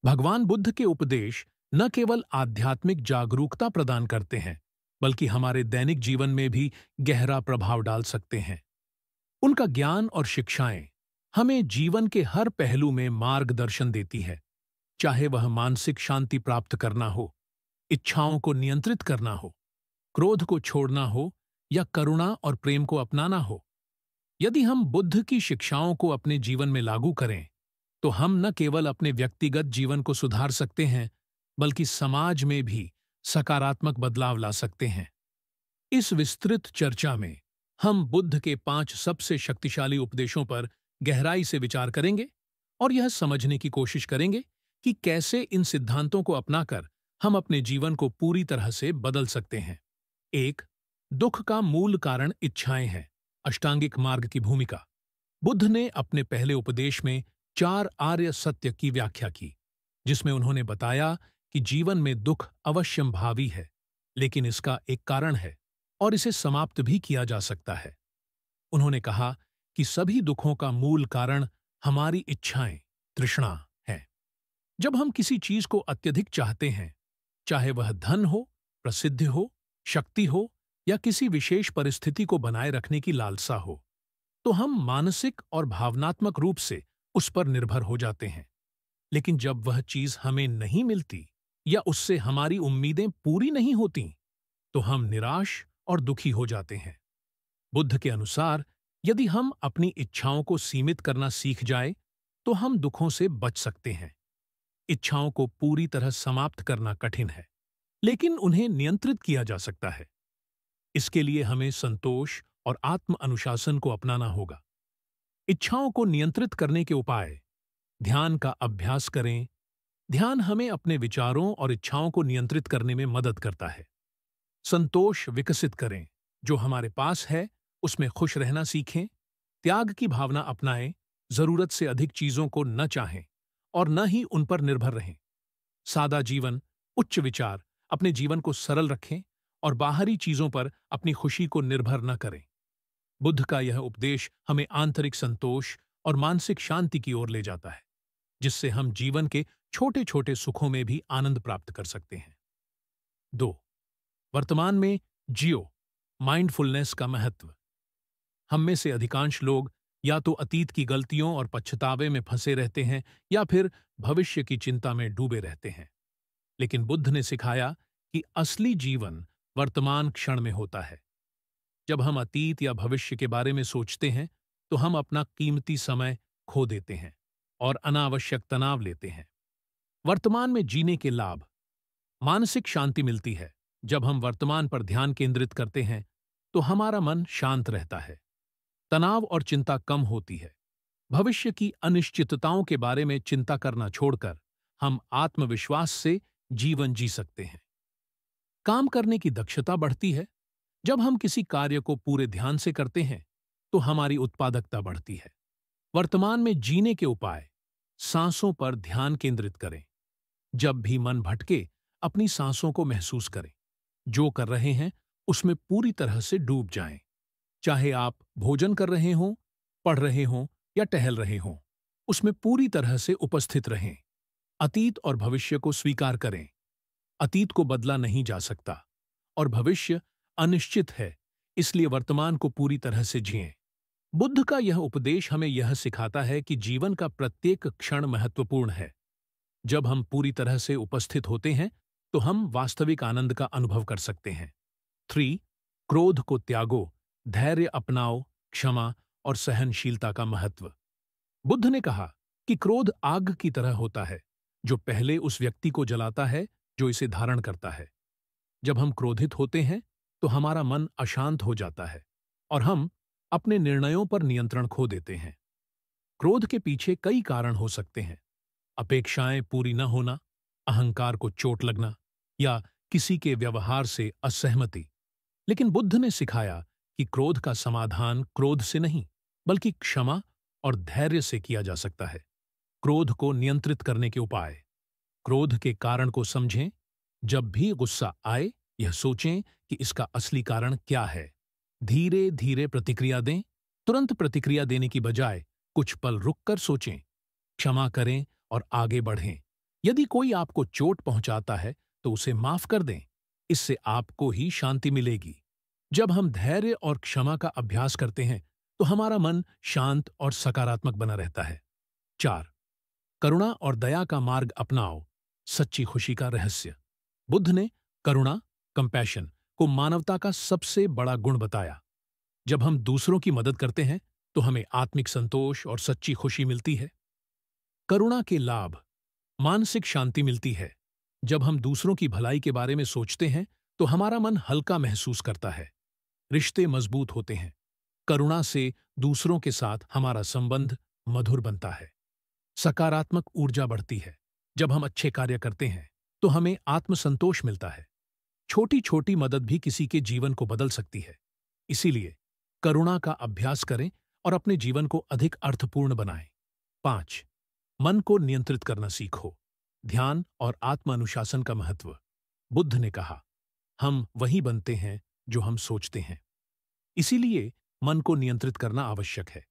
भगवान बुद्ध के उपदेश न केवल आध्यात्मिक जागरूकता प्रदान करते हैं, बल्कि हमारे दैनिक जीवन में भी गहरा प्रभाव डाल सकते हैं। उनका ज्ञान और शिक्षाएं हमें जीवन के हर पहलू में मार्गदर्शन देती है, चाहे वह मानसिक शांति प्राप्त करना हो, इच्छाओं को नियंत्रित करना हो, क्रोध को छोड़ना हो या करुणा और प्रेम को अपनाना हो। यदि हम बुद्ध की शिक्षाओं को अपने जीवन में लागू करें, तो हम न केवल अपने व्यक्तिगत जीवन को सुधार सकते हैं, बल्कि समाज में भी सकारात्मक बदलाव ला सकते हैं। इस विस्तृत चर्चा में हम बुद्ध के 5 सबसे शक्तिशाली उपदेशों पर गहराई से विचार करेंगे और यह समझने की कोशिश करेंगे कि कैसे इन सिद्धांतों को अपनाकर हम अपने जीवन को पूरी तरह से बदल सकते हैं। 1. दुख का मूल कारण इच्छाएं हैं। अष्टांगिक मार्ग की भूमिका। बुद्ध ने अपने पहले उपदेश में 4 आर्य सत्य की व्याख्या की, जिसमें उन्होंने बताया कि जीवन में दुख अवश्यंभावी है, लेकिन इसका एक कारण है और इसे समाप्त भी किया जा सकता है। उन्होंने कहा कि सभी दुखों का मूल कारण हमारी इच्छाएं, तृष्णा है। जब हम किसी चीज को अत्यधिक चाहते हैं, चाहे वह धन हो, प्रसिद्धि हो, शक्ति हो या किसी विशेष परिस्थिति को बनाए रखने की लालसा हो, तो हम मानसिक और भावनात्मक रूप से उस पर निर्भर हो जाते हैं। लेकिन जब वह चीज हमें नहीं मिलती या उससे हमारी उम्मीदें पूरी नहीं होती, तो हम निराश और दुखी हो जाते हैं। बुद्ध के अनुसार यदि हम अपनी इच्छाओं को सीमित करना सीख जाए, तो हम दुखों से बच सकते हैं। इच्छाओं को पूरी तरह समाप्त करना कठिन है, लेकिन उन्हें नियंत्रित किया जा सकता है। इसके लिए हमें संतोष और आत्म अनुशासन को अपनाना होगा। इच्छाओं को नियंत्रित करने के उपाय। ध्यान का अभ्यास करें। ध्यान हमें अपने विचारों और इच्छाओं को नियंत्रित करने में मदद करता है। संतोष विकसित करें। जो हमारे पास है उसमें खुश रहना सीखें। त्याग की भावना अपनाएं। जरूरत से अधिक चीजों को न चाहें और न ही उन पर निर्भर रहें। सादा जीवन, उच्च विचार। अपने जीवन को सरल रखें और बाहरी चीजों पर अपनी खुशी को निर्भर न करें। बुद्ध का यह उपदेश हमें आंतरिक संतोष और मानसिक शांति की ओर ले जाता है, जिससे हम जीवन के छोटे छोटे सुखों में भी आनंद प्राप्त कर सकते हैं। 2. वर्तमान में जियो। माइंडफुलनेस का महत्व। हम में से अधिकांश लोग या तो अतीत की गलतियों और पछतावे में फंसे रहते हैं या फिर भविष्य की चिंता में डूबे रहते हैं। लेकिन बुद्ध ने सिखाया कि असली जीवन वर्तमान क्षण में होता है। जब हम अतीत या भविष्य के बारे में सोचते हैं, तो हम अपना कीमती समय खो देते हैं और अनावश्यक तनाव लेते हैं। वर्तमान में जीने के लाभ। मानसिक शांति मिलती है। जब हम वर्तमान पर ध्यान केंद्रित करते हैं, तो हमारा मन शांत रहता है। तनाव और चिंता कम होती है। भविष्य की अनिश्चितताओं के बारे में चिंता करना छोड़कर हम आत्मविश्वास से जीवन जी सकते हैं। काम करने की दक्षता बढ़ती है। जब हम किसी कार्य को पूरे ध्यान से करते हैं, तो हमारी उत्पादकता बढ़ती है। वर्तमान में जीने के उपाय। सांसों पर ध्यान केंद्रित करें। जब भी मन भटके, अपनी सांसों को महसूस करें। जो कर रहे हैं उसमें पूरी तरह से डूब जाएं। चाहे आप भोजन कर रहे हों, पढ़ रहे हों या टहल रहे हों, उसमें पूरी तरह से उपस्थित रहें। अतीत और भविष्य को स्वीकार करें। अतीत को बदला नहीं जा सकता और भविष्य अनिश्चित है, इसलिए वर्तमान को पूरी तरह से जिएं। बुद्ध का यह उपदेश हमें यह सिखाता है कि जीवन का प्रत्येक क्षण महत्वपूर्ण है। जब हम पूरी तरह से उपस्थित होते हैं, तो हम वास्तविक आनंद का अनुभव कर सकते हैं। 3. क्रोध को त्यागो। धैर्य अपनाओ। क्षमा और सहनशीलता का महत्व। बुद्ध ने कहा कि क्रोध आग की तरह होता है, जो पहले उस व्यक्ति को जलाता है जो इसे धारण करता है। जब हम क्रोधित होते हैं, तो हमारा मन अशांत हो जाता है और हम अपने निर्णयों पर नियंत्रण खो देते हैं। क्रोध के पीछे कई कारण हो सकते हैं। अपेक्षाएं पूरी न होना, अहंकार को चोट लगना या किसी के व्यवहार से असहमति। लेकिन बुद्ध ने सिखाया कि क्रोध का समाधान क्रोध से नहीं, बल्कि क्षमा और धैर्य से किया जा सकता है। क्रोध को नियंत्रित करने के उपाय। क्रोध के कारण को समझें। जब भी गुस्सा आए, यह सोचें कि इसका असली कारण क्या है। धीरे धीरे प्रतिक्रिया दें। तुरंत प्रतिक्रिया देने की बजाय कुछ पल रुककर सोचें। क्षमा करें और आगे बढ़ें। यदि कोई आपको चोट पहुंचाता है तो उसे माफ कर दें। इससे आपको ही शांति मिलेगी। जब हम धैर्य और क्षमा का अभ्यास करते हैं तो हमारा मन शांत और सकारात्मक बना रहता है। 4. करुणा और दया का मार्ग अपनाओ। सच्ची खुशी का रहस्य। बुद्ध ने करुणा, कंपैशन को मानवता का सबसे बड़ा गुण बताया। जब हम दूसरों की मदद करते हैं तो हमें आत्मिक संतोष और सच्ची खुशी मिलती है। करुणा के लाभ। मानसिक शांति मिलती है। जब हम दूसरों की भलाई के बारे में सोचते हैं तो हमारा मन हल्का महसूस करता है। रिश्ते मजबूत होते हैं। करुणा से दूसरों के साथ हमारा संबंध मधुर बनता है। सकारात्मक ऊर्जा बढ़ती है। जब हम अच्छे कार्य करते हैं तो हमें आत्मसंतोष मिलता है। छोटी छोटी मदद भी किसी के जीवन को बदल सकती है। इसीलिए करुणा का अभ्यास करें और अपने जीवन को अधिक अर्थपूर्ण बनाएं। 5. मन को नियंत्रित करना सीखो। ध्यान और आत्म अनुशासन का महत्व। बुद्ध ने कहा, हम वही बनते हैं जो हम सोचते हैं। इसीलिए मन को नियंत्रित करना आवश्यक है।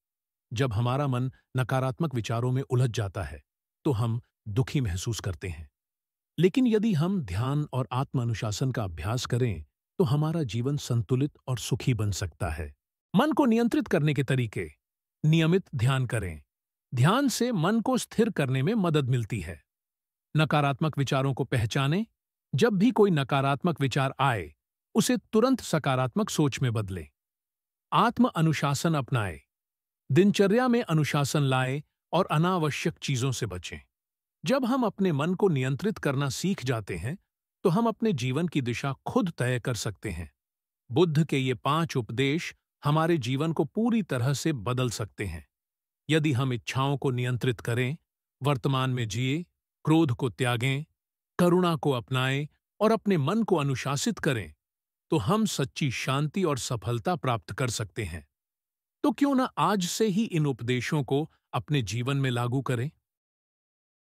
जब हमारा मन नकारात्मक विचारों में उलझ जाता है तो हम दुखी महसूस करते हैं। लेकिन यदि हम ध्यान और आत्म अनुशासन का अभ्यास करें तो हमारा जीवन संतुलित और सुखी बन सकता है। मन को नियंत्रित करने के तरीके। नियमित ध्यान करें। ध्यान से मन को स्थिर करने में मदद मिलती है। नकारात्मक विचारों को पहचानें। जब भी कोई नकारात्मक विचार आए उसे तुरंत सकारात्मक सोच में बदलें। आत्म अनुशासन अपनाएं। दिनचर्या में अनुशासन लाएं और अनावश्यक चीजों से बचें। जब हम अपने मन को नियंत्रित करना सीख जाते हैं तो हम अपने जीवन की दिशा खुद तय कर सकते हैं। बुद्ध के ये 5 उपदेश हमारे जीवन को पूरी तरह से बदल सकते हैं। यदि हम इच्छाओं को नियंत्रित करें, वर्तमान में जिए, क्रोध को त्यागें, करुणा को अपनाएं और अपने मन को अनुशासित करें, तो हम सच्ची शांति और सफलता प्राप्त कर सकते हैं। तो क्यों ना आज से ही इन उपदेशों को अपने जीवन में लागू करें।